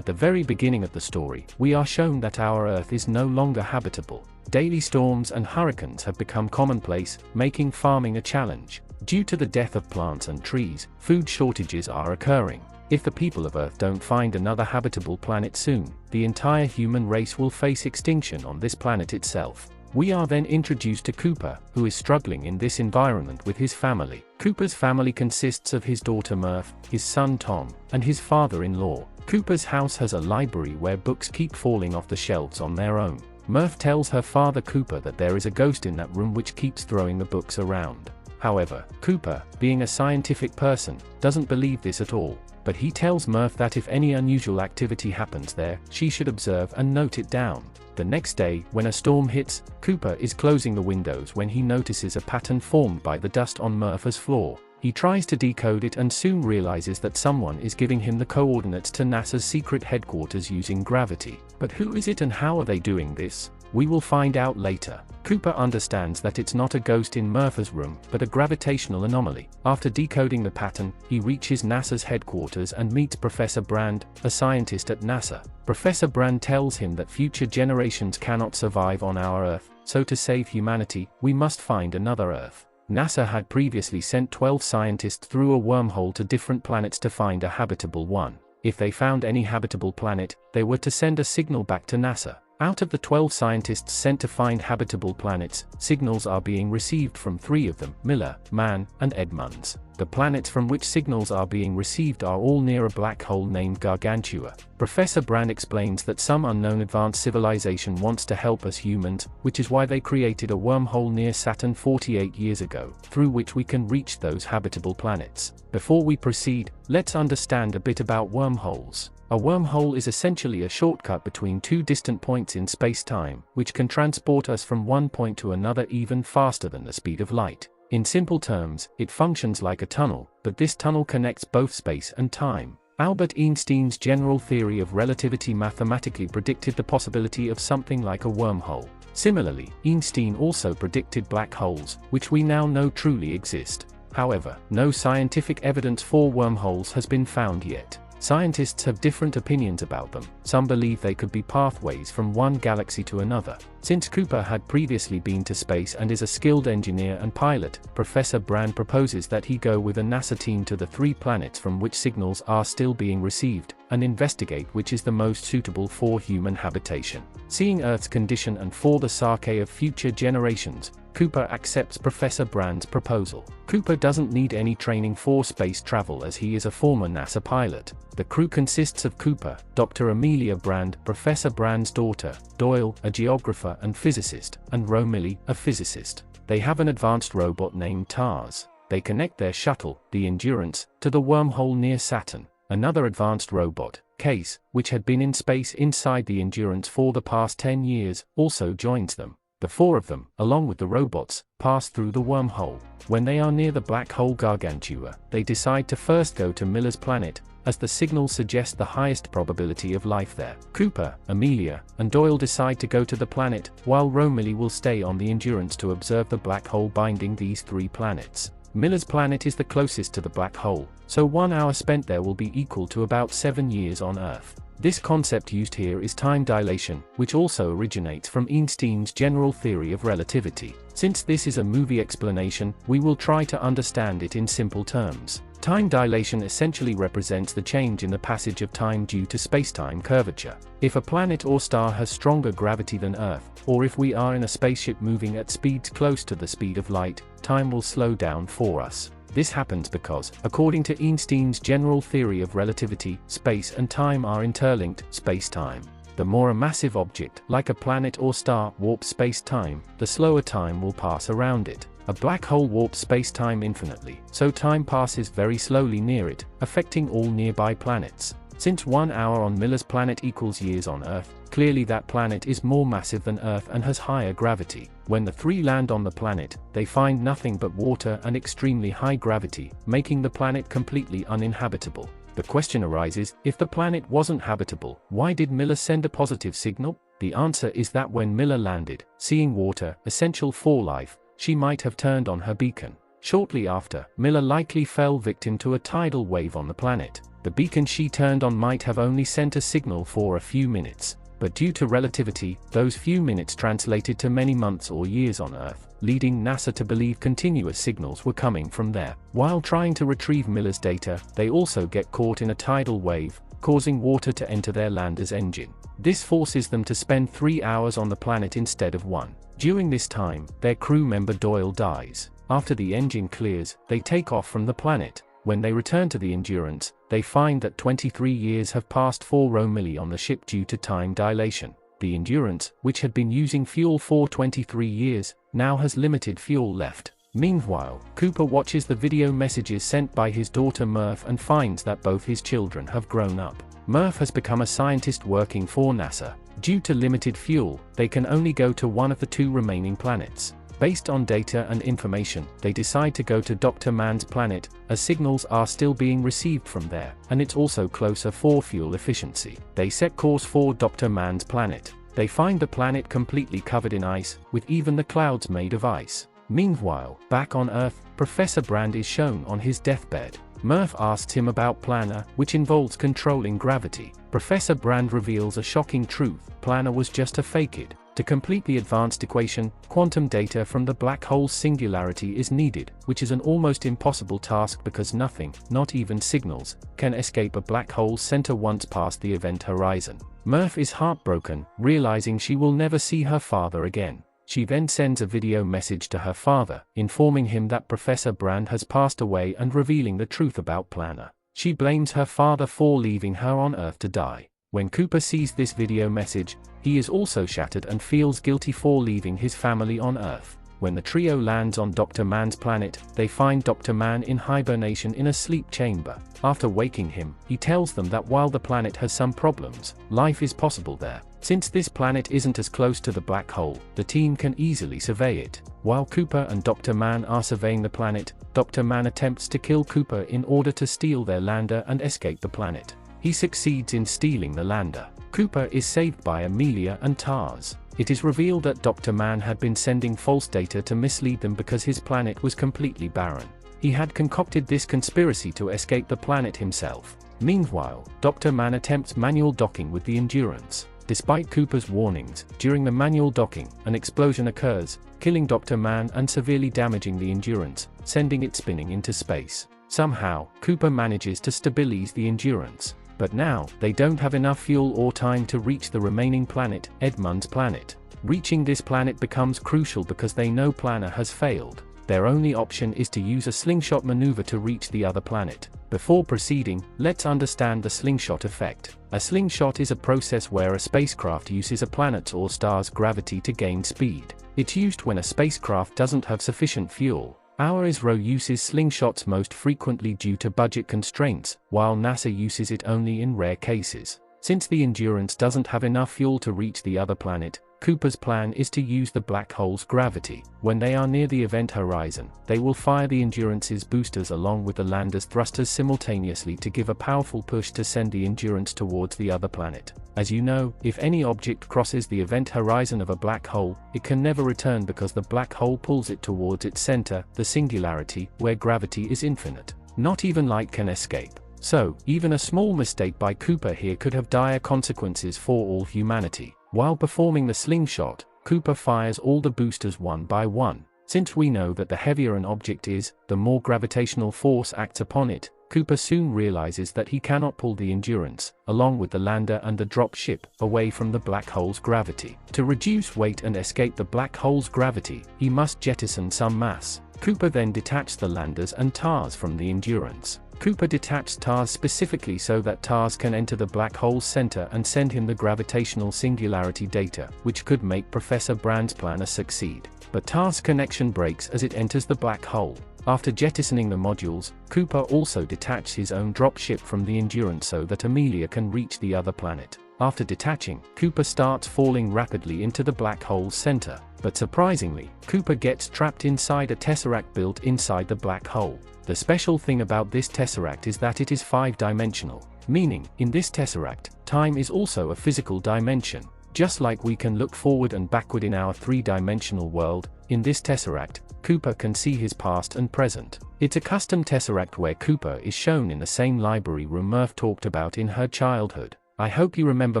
At the very beginning of the story, we are shown that our Earth is no longer habitable. Daily storms and hurricanes have become commonplace, making farming a challenge. Due to the death of plants and trees, food shortages are occurring. If the people of Earth don't find another habitable planet soon, the entire human race will face extinction on this planet itself. We are then introduced to Cooper, who is struggling in this environment with his family. Cooper's family consists of his daughter Murph, his son Tom, and his father-in-law. Cooper's house has a library where books keep falling off the shelves on their own. Murph tells her father Cooper that there is a ghost in that room which keeps throwing the books around. However, Cooper, being a scientific person, doesn't believe this at all, but he tells Murph that if any unusual activity happens there, she should observe and note it down. The next day, when a storm hits, Cooper is closing the windows when he notices a pattern formed by the dust on Murph's floor. He tries to decode it and soon realizes that someone is giving him the coordinates to NASA's secret headquarters using gravity. But who is it and how are they doing this? We will find out later. Cooper understands that it's not a ghost in Murph's room, but a gravitational anomaly. After decoding the pattern, he reaches NASA's headquarters and meets Professor Brand, a scientist at NASA. Professor Brand tells him that future generations cannot survive on our Earth, so to save humanity, we must find another Earth. NASA had previously sent 12 scientists through a wormhole to different planets to find a habitable one. If they found any habitable planet, they were to send a signal back to NASA. Out of the 12 scientists sent to find habitable planets, signals are being received from 3 of them: Miller, Mann, and Edmunds. The planets from which signals are being received are all near a black hole named Gargantua. Professor Brand explains that some unknown advanced civilization wants to help us humans, which is why they created a wormhole near Saturn 48 years ago, through which we can reach those habitable planets. Before we proceed, let's understand a bit about wormholes. A wormhole is essentially a shortcut between 2 distant points in space-time, which can transport us from one point to another even faster than the speed of light. In simple terms, it functions like a tunnel, but this tunnel connects both space and time. Albert Einstein's general theory of relativity mathematically predicted the possibility of something like a wormhole. Similarly, Einstein also predicted black holes, which we now know truly exist. However, no scientific evidence for wormholes has been found yet. Scientists have different opinions about them. Some believe they could be pathways from one galaxy to another. Since Cooper had previously been to space and is a skilled engineer and pilot, Professor Brand proposes that he go with a NASA team to the 3 planets from which signals are still being received, and investigate which is the most suitable for human habitation. Seeing Earth's condition and for the sake of future generations, Cooper accepts Professor Brand's proposal. Cooper doesn't need any training for space travel as he is a former NASA pilot. The crew consists of Cooper, Dr. Amelia Brand, Professor Brand's daughter, Doyle, a geographer and physicist, and Romilly, a physicist. They have an advanced robot named TARS. They connect their shuttle, the Endurance, to the wormhole near Saturn. Another advanced robot, Case, which had been in space inside the Endurance for the past 10 years, also joins them. The 4 of them, along with the robots, pass through the wormhole. When they are near the black hole Gargantua, they decide to first go to Miller's planet, as the signals suggest the highest probability of life there. Cooper, Amelia, and Doyle decide to go to the planet, while Romilly will stay on the Endurance to observe the black hole binding these 3 planets. Miller's planet is the closest to the black hole, so 1 hour spent there will be equal to about 7 years on Earth. This concept used here is time dilation, which also originates from Einstein's general theory of relativity. Since this is a movie explanation, we will try to understand it in simple terms. Time dilation essentially represents the change in the passage of time due to spacetime curvature. If a planet or star has stronger gravity than Earth, or if we are in a spaceship moving at speeds close to the speed of light, time will slow down for us. This happens because, according to Einstein's general theory of relativity, space and time are interlinked, space-time. The more a massive object, like a planet or star, warps space-time, the slower time will pass around it. A black hole warps space-time infinitely, so time passes very slowly near it, affecting all nearby planets. Since 1 hour on Miller's planet equals years on Earth, clearly that planet is more massive than Earth and has higher gravity. When the 3 land on the planet, they find nothing but water and extremely high gravity, making the planet completely uninhabitable. The question arises, if the planet wasn't habitable, why did Miller send a positive signal? The answer is that when Miller landed, seeing water, essential for life, she might have turned on her beacon. Shortly after, Miller likely fell victim to a tidal wave on the planet. The beacon she turned on might have only sent a signal for a few minutes, but due to relativity, those few minutes translated to many months or years on Earth, leading NASA to believe continuous signals were coming from there. While trying to retrieve Miller's data, they also get caught in a tidal wave, causing water to enter their lander's engine. This forces them to spend 3 hours on the planet instead of 1. During this time, their crew member Doyle dies. After the engine clears, they take off from the planet. When they return to the Endurance, they find that 23 years have passed for Romilly on the ship due to time dilation. The Endurance, which had been using fuel for 23 years, now has limited fuel left. Meanwhile, Cooper watches the video messages sent by his daughter Murph and finds that both his children have grown up. Murph has become a scientist working for NASA. Due to limited fuel, they can only go to one of the 2 remaining planets. Based on data and information, they decide to go to Dr. Mann's planet, as signals are still being received from there, and it's also closer for fuel efficiency. They set course for Dr. Mann's planet. They find the planet completely covered in ice, with even the clouds made of ice. Meanwhile, back on Earth, Professor Brand is shown on his deathbed. Murph asks him about Planar, which involves controlling gravity. Professor Brand reveals a shocking truth: Planar was just a faked. To complete the advanced equation, quantum data from the black hole's singularity is needed, which is an almost impossible task because nothing, not even signals, can escape a black hole's center once past the event horizon. Murph is heartbroken, realizing she will never see her father again. She then sends a video message to her father, informing him that Professor Brand has passed away and revealing the truth about Planar. She blames her father for leaving her on Earth to die. When Cooper sees this video message, he is also shattered and feels guilty for leaving his family on Earth. When the trio lands on Dr. Mann's planet, they find Dr. Mann in hibernation in a sleep chamber. After waking him, he tells them that while the planet has some problems, life is possible there. Since this planet isn't as close to the black hole, the team can easily survey it. While Cooper and Dr. Mann are surveying the planet, Dr. Mann attempts to kill Cooper in order to steal their lander and escape the planet. He succeeds in stealing the lander. Cooper is saved by Amelia and Tars. It is revealed that Dr. Mann had been sending false data to mislead them because his planet was completely barren. He had concocted this conspiracy to escape the planet himself. Meanwhile, Dr. Mann attempts manual docking with the Endurance. Despite Cooper's warnings, during the manual docking, an explosion occurs, killing Dr. Mann and severely damaging the Endurance, sending it spinning into space. Somehow, Cooper manages to stabilize the Endurance. But now, they don't have enough fuel or time to reach the remaining planet, Edmund's planet. Reaching this planet becomes crucial because they know Planar has failed. Their only option is to use a slingshot maneuver to reach the other planet. Before proceeding, let's understand the slingshot effect. A slingshot is a process where a spacecraft uses a planet's or star's gravity to gain speed. It's used when a spacecraft doesn't have sufficient fuel. Our ISRO uses slingshots most frequently due to budget constraints, while NASA uses it only in rare cases. Since the Endurance doesn't have enough fuel to reach the other planet, Cooper's plan is to use the black hole's gravity. When they are near the event horizon, they will fire the Endurance's boosters along with the lander's thrusters simultaneously to give a powerful push to send the Endurance towards the other planet. As you know, if any object crosses the event horizon of a black hole, it can never return because the black hole pulls it towards its center, the singularity, where gravity is infinite. Not even light can escape. So, even a small mistake by Cooper here could have dire consequences for all humanity. While performing the slingshot, Cooper fires all the boosters one by one. Since we know that the heavier an object is, the more gravitational force acts upon it, Cooper soon realizes that he cannot pull the Endurance, along with the lander and the drop ship, away from the black hole's gravity. To reduce weight and escape the black hole's gravity, he must jettison some mass. Cooper then detached the landers and TARS from the Endurance. Cooper detached TARS specifically so that TARS can enter the black hole's center and send him the gravitational singularity data, which could make Professor Brand's plan succeed. But TARS' connection breaks as it enters the black hole. After jettisoning the modules, Cooper also detached his own dropship from the Endurance so that Amelia can reach the other planet. After detaching, Cooper starts falling rapidly into the black hole's center. But surprisingly, Cooper gets trapped inside a tesseract built inside the black hole. The special thing about this tesseract is that it is 5-dimensional, meaning, in this tesseract, time is also a physical dimension. Just like we can look forward and backward in our 3-dimensional world, in this tesseract, Cooper can see his past and present. It's a custom tesseract where Cooper is shown in the same library room Murph talked about in her childhood. I hope you remember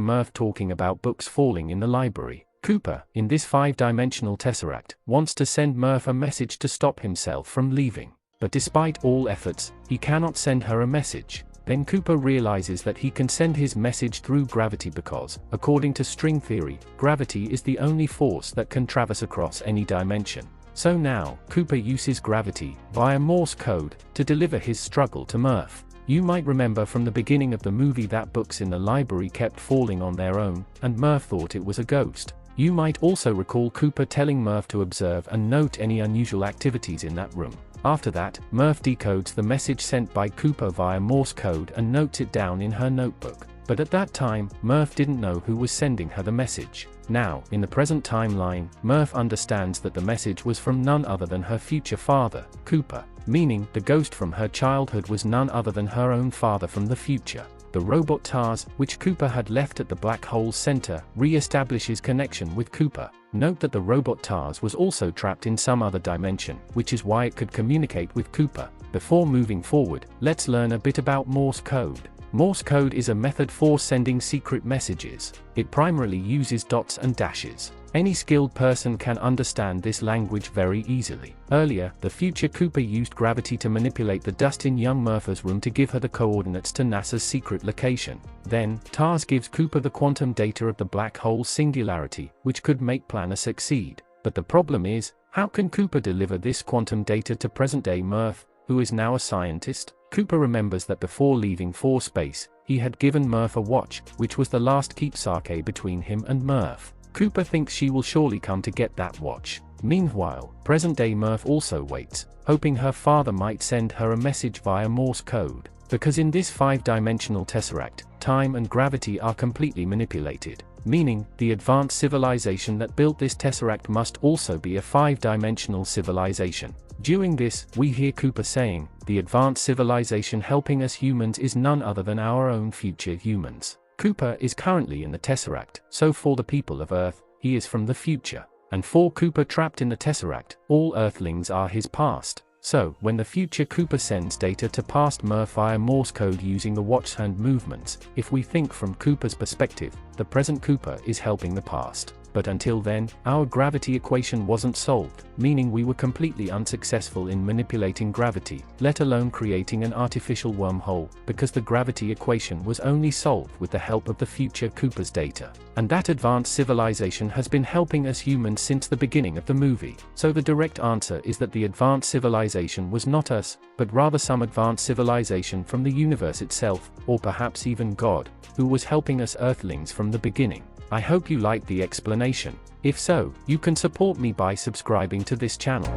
Murph talking about books falling in the library. Cooper, in this 5-dimensional tesseract, wants to send Murph a message to stop himself from leaving. But despite all efforts, he cannot send her a message. Then Cooper realizes that he can send his message through gravity because, according to string theory, gravity is the only force that can traverse across any dimension. So now, Cooper uses gravity, via Morse code, to deliver his struggle to Murph. You might remember from the beginning of the movie that books in the library kept falling on their own, and Murph thought it was a ghost. You might also recall Cooper telling Murph to observe and note any unusual activities in that room. After that, Murph decodes the message sent by Cooper via Morse code and notes it down in her notebook. But at that time, Murph didn't know who was sending her the message. Now, in the present timeline, Murph understands that the message was from none other than her future father, Cooper, meaning the ghost from her childhood was none other than her own father from the future. The robot TARS, which Cooper had left at the black hole's center, re-establishes connection with Cooper. Note that the robot TARS was also trapped in some other dimension, which is why it could communicate with Cooper. Before moving forward, let's learn a bit about Morse code. Morse code is a method for sending secret messages. It primarily uses dots and dashes. Any skilled person can understand this language very easily. Earlier, the future Cooper used gravity to manipulate the dust in young Murph's room to give her the coordinates to NASA's secret location. Then, TARS gives Cooper the quantum data of the black hole's singularity, which could make Planner succeed. But the problem is, how can Cooper deliver this quantum data to present-day Murph, who is now a scientist? Cooper remembers that before leaving for space, he had given Murph a watch, which was the last keepsake between him and Murph. Cooper thinks she will surely come to get that watch. Meanwhile, present-day Murph also waits, hoping her father might send her a message via Morse code. Because in this 5-dimensional tesseract, time and gravity are completely manipulated, meaning the advanced civilization that built this tesseract must also be a 5-dimensional civilization. During this, we hear Cooper saying, "The advanced civilization helping us humans is none other than our own future humans." Cooper is currently in the tesseract, so for the people of Earth, he is from the future. And for Cooper trapped in the tesseract, all Earthlings are his past. So, when the future Cooper sends data to past Murph via Morse code using the watch hand movements, if we think from Cooper's perspective, the present Cooper is helping the past. But until then, our gravity equation wasn't solved, meaning we were completely unsuccessful in manipulating gravity, let alone creating an artificial wormhole, because the gravity equation was only solved with the help of the future Cooper's data. And that advanced civilization has been helping us humans since the beginning of the movie. So the direct answer is that the advanced civilization was not us, but rather some advanced civilization from the universe itself, or perhaps even God, who was helping us Earthlings from the beginning. I hope you liked the explanation. If so, you can support me by subscribing to this channel.